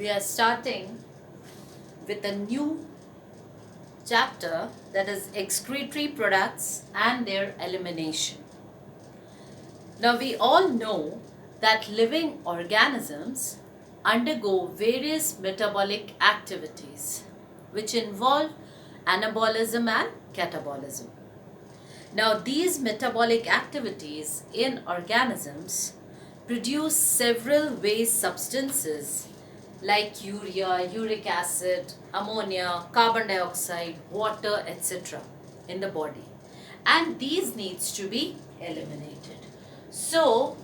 we are starting with a new chapter, that is excretory products and their elimination. Now we all know that living organisms undergo various metabolic activities which involve anabolism and catabolism. Now these metabolic activities in organisms produce several waste substances like urea, uric acid, ammonia, carbon dioxide, water, etc. in the body, and these needs to be eliminated. So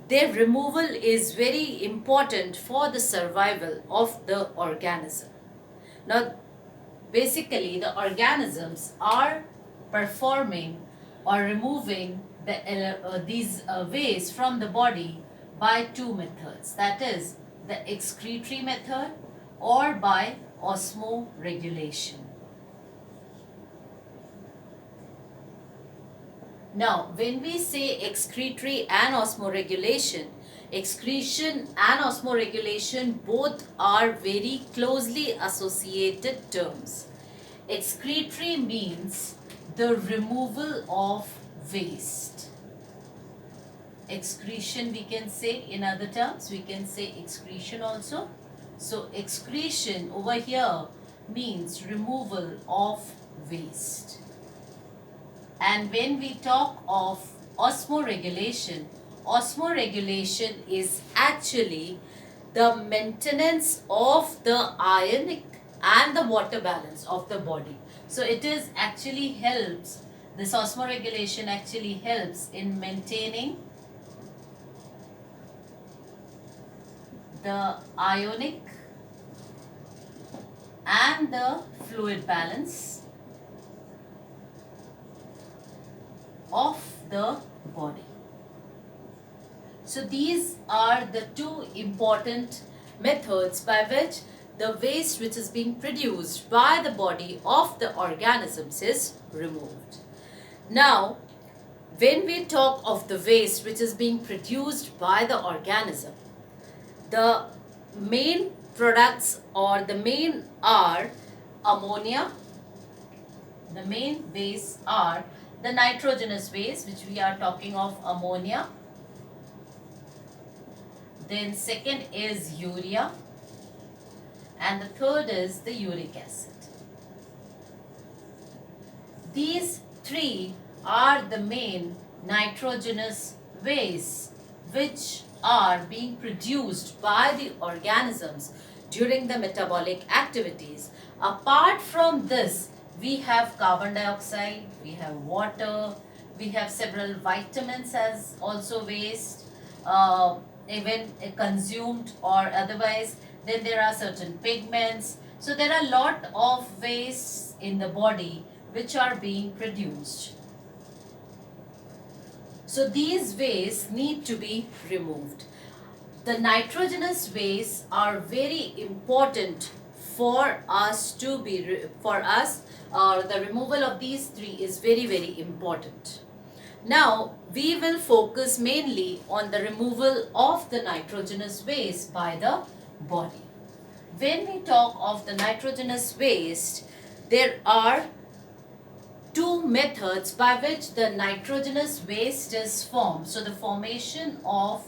their removal is very important for the survival of the organism. Now basically the organisms are performing or removing these waste from the body by two methods, that is the excretory method or by osmoregulation. Now when we say excretory and osmoregulation, excretion and osmoregulation both are very closely associated terms. Excretory means the removal of waste. Excretion we can say, in other terms we can say excretion also. So excretion over here means removal of waste. And when we talk of osmoregulation, osmoregulation is actually the maintenance of the ionic and the water balance of the body. So it is actually helps, this osmoregulation actually helps in maintaining the ionic and the fluid balance of the body. So these are the two important methods by which the waste which is being produced by the body of the organisms is removed. Now, when we talk of the waste which is being produced by the organism, the main products or the main are ammonia. The main waste are the nitrogenous waste, which we are talking of ammonia. Then second is urea. And the third is the uric acid. These three are the main nitrogenous wastes which are being produced by the organisms during the metabolic activities. Apart from this, we have carbon dioxide, we have water, we have several vitamins as also waste, even consumed or otherwise. Then there are certain pigments. So there are a lot of wastes in the body which are being produced. So these wastes need to be removed. The nitrogenous wastes are very important for us to be, the removal of these three is very important. Now we will focus mainly on the removal of the nitrogenous waste by the body. When we talk of the nitrogenous waste, there are two methods by which the nitrogenous waste is formed. So the formation of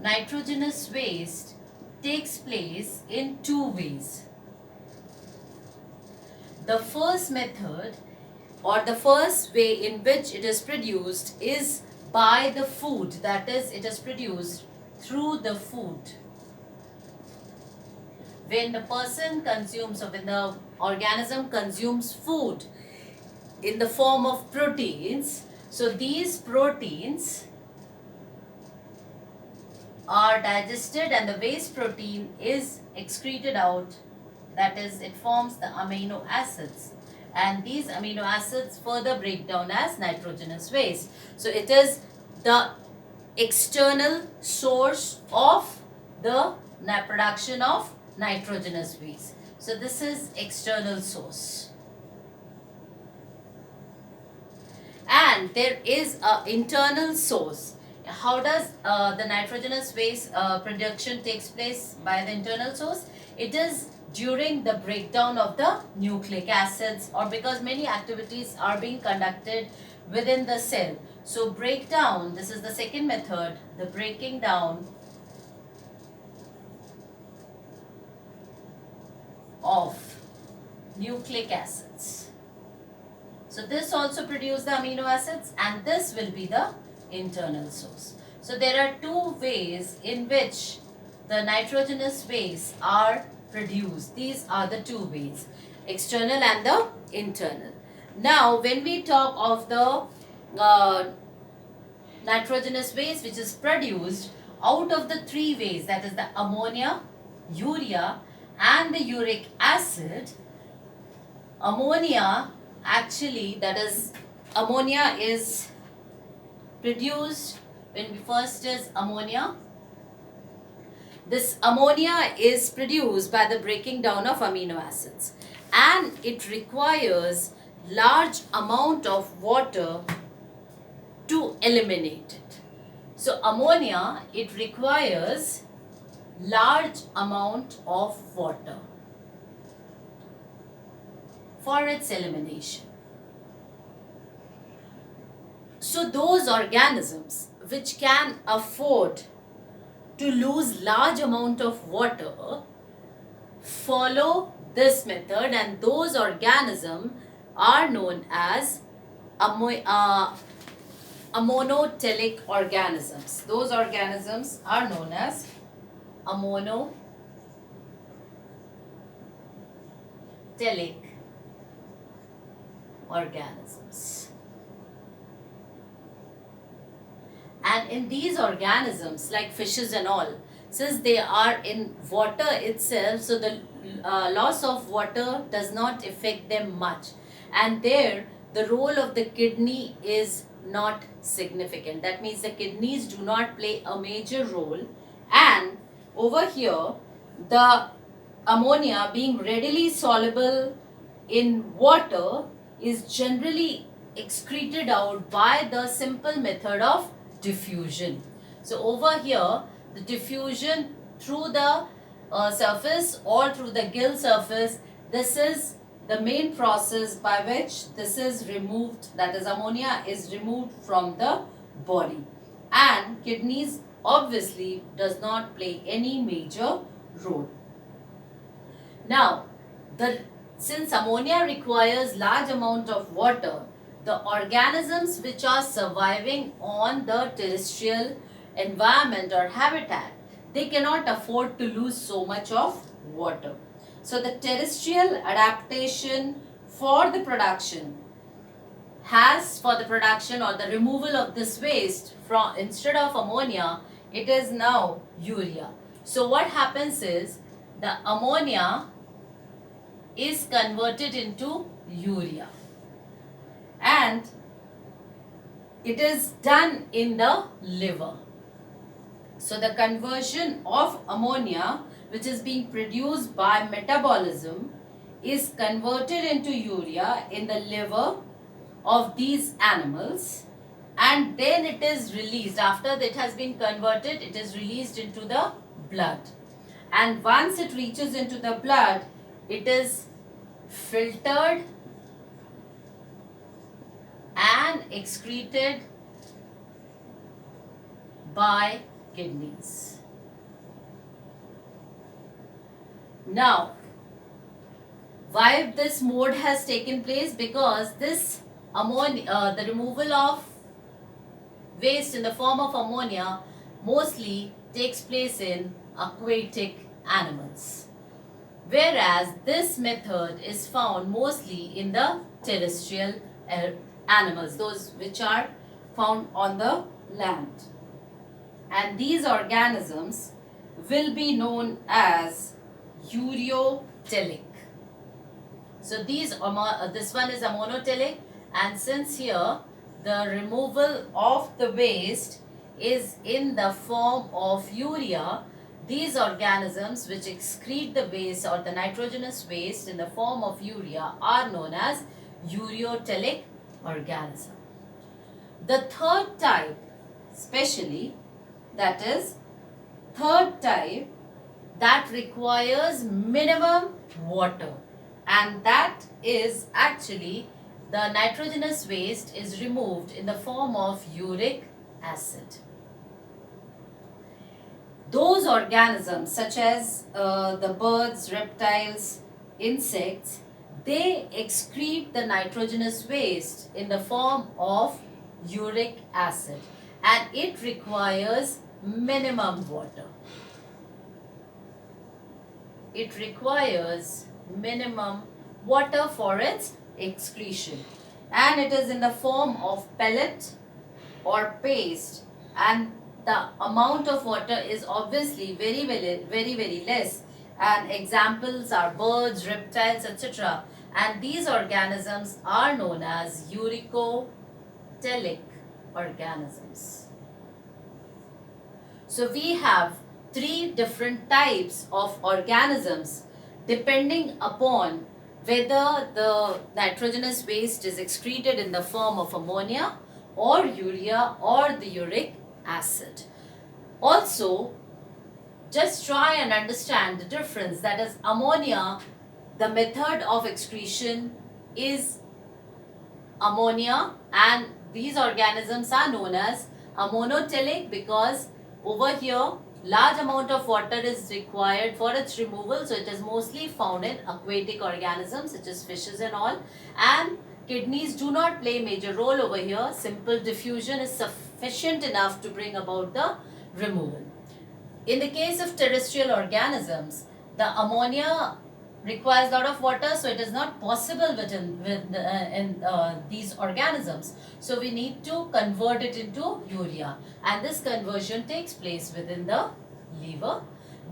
nitrogenous waste takes place in two ways. The first method or the first way in which it is produced is by the food, that is, it is produced through the food. When the person consumes or when the organism consumes food in the form of proteins, so these proteins are digested and the waste protein is excreted out, that is, it forms the amino acids, and these amino acids further break down as nitrogenous waste. So it is the external source of the production of nitrogenous waste. So this is external source. And there is an internal source. How does the nitrogenous waste production takes place by the internal source? It is during the breakdown of the nucleic acids, or because many activities are being conducted within the cell. So breakdown, this is the second method, the breaking down of nucleic acids. So this also produces the amino acids, and this will be the internal source. So there are two ways in which the nitrogenous wastes are produced. These are the two ways, external and the internal. Now when we talk of the nitrogenous waste which is produced out of the three ways, that is the ammonia, urea and the uric acid, ammonia actually, that is ammonia is produced when we first is ammonia. This ammonia is produced by the breaking down of amino acids, and it requires large amount of water to eliminate it. So ammonia, it requires large amount of water for its elimination. So those organisms which can afford to lose large amount of water follow this method, and those organisms are known as ammonotelic organisms. Those organisms are known as ammonotelic organisms. And in these organisms, like fishes and all, since they are in water itself, so the loss of water does not affect them much, and there the role of the kidney is not significant. That means the kidneys do not play a major role, and over here the ammonia, being readily soluble in water, is generally excreted out by the simple method of diffusion. So over here the diffusion through the surface or through the gill surface, this is the main process by which this is removed, that is ammonia is removed from the body, and kidneys obviously does not play any major role. Now since ammonia requires large amount of water, the organisms which are surviving on the terrestrial environment or habitat, they cannot afford to lose so much of water. So the terrestrial adaptation for the production for the production or the removal of this waste, from instead of ammonia, it is now urea. So what happens is the ammonia is converted into urea, and it is done in the liver. So the conversion of ammonia, which is being produced by metabolism, is converted into urea in the liver of these animals, and then it is released. After it has been converted, it is released into the blood, and once it reaches into the blood, it is filtered and excreted by kidneys. Now, why this mode has taken place? Because this ammonia, the removal of waste in the form of ammonia mostly takes place in aquatic animals, whereas this method is found mostly in the terrestrial animals, those which are found on the land. And these organisms will be known as Ureotelic. So this one is Ammonotelic, and since here the removal of the waste is in the form of urea, these organisms which excrete the waste or the nitrogenous waste in the form of urea are known as Ureotelic organism. The third type Especially, that is third type, that requires minimum water, and that is actually the nitrogenous waste is removed in the form of uric acid. Those organisms such as the birds, reptiles, insects, they excrete the nitrogenous waste in the form of uric acid, and it requires minimum water. It requires minimum water for its excretion, and it is in the form of pellet or paste, and the amount of water is obviously very less, and examples are birds, reptiles, etc., and these organisms are known as uricotelic organisms. So we have three different types of organisms depending upon whether the nitrogenous waste is excreted in the form of ammonia or urea or the uric acid. Also, just try and understand the difference, that is ammonia, the method of excretion is ammonia, and these organisms are known as ammonotelic because over here large amount of water is required for its removal, so it is mostly found in aquatic organisms such as fishes and all, and kidneys do not play a major role over here. Simple diffusion is sufficient enough to bring about the removal. In the case of terrestrial organisms, the ammonia requires a lot of water, so it is not possible in these organisms. So we need to convert it into urea, and this conversion takes place within the liver.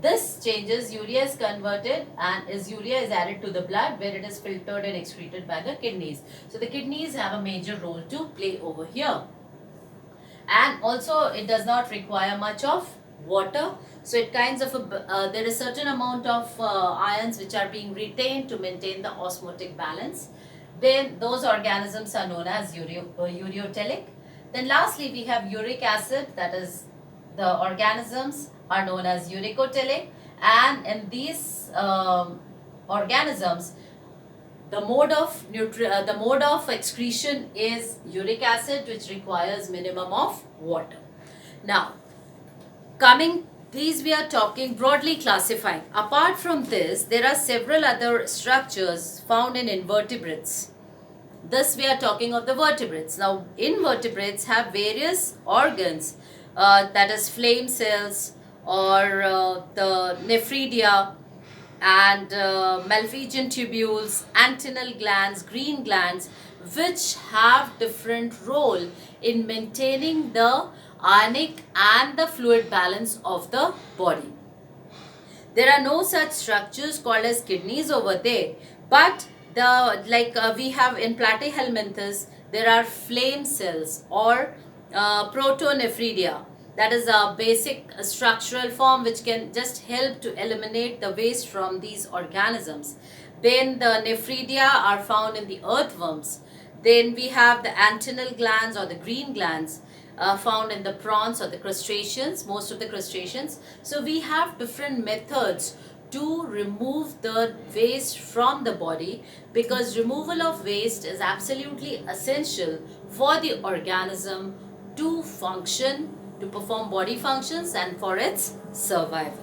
This changes, urea is converted and urea is added to the blood where it is filtered and excreted by the kidneys. So the kidneys have a major role to play over here. And also it does not require much of water, so it kinds of there is certain amount of ions which are being retained to maintain the osmotic balance. Then those organisms are known as ureotelic. Then lastly we have uric acid, that is the organisms are known as uricotelic, and in these organisms the mode of excretion is uric acid, which requires minimum of water. Now, these we are talking broadly classifying. Apart from this, there are several other structures found in invertebrates. Thus, we are talking of the vertebrates. Now, invertebrates have various organs, that is flame cells or the nephridia, and Malpighian tubules, antennal glands, green glands, which have different role in maintaining the ionic and the fluid balance of the body. There are no such structures called as kidneys over there, but we have in Platyhelminthes, there are flame cells or protonephridia. That is a basic structural form which can just help to eliminate the waste from these organisms. Then the nephridia are found in the earthworms. Then we have the antennal glands or the green glands found in the prawns or the crustaceans, most of the crustaceans. So we have different methods to remove the waste from the body, because removal of waste is absolutely essential for the organism to function, to perform body functions and for its survival.